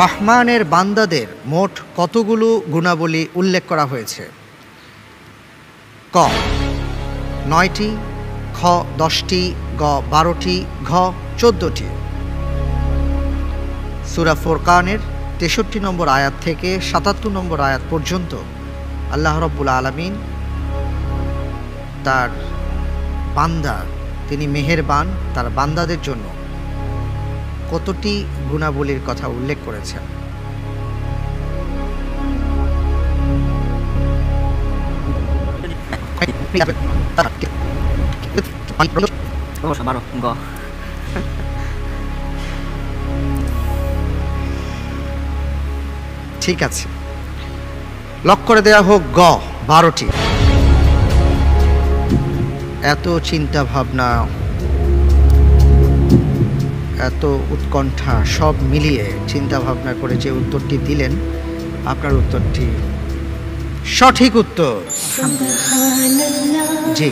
রহমানের বান্দাদের মোট কতগুলো গুণাবলী উল্লেখ করা হয়েছে? ক 9টি, খ 10টি, গ 12টি, ঘ 14টি। সূরা ফুরকানের 63 নম্বর আয়াত থেকে 77 নম্বর আয়াত পর্যন্ত আল্লাহ রাব্বুল আলামিন তার বান্দা, তিনি মেহেরবান, তার বান্দাদের জন্য কতটি গুণাবলীর কথা উল্লেখ করেছেন? ঠিক আছে, লক করে দেয়া হোক গ 12টি। এত চিন্তা ভাবনা, এত উৎকণ্ঠা সব মিলিয়ে চিন্তা ভাবনা করে যে উত্তরটি দিলেন, আপনার উত্তরটি সঠিক উত্তর। জি।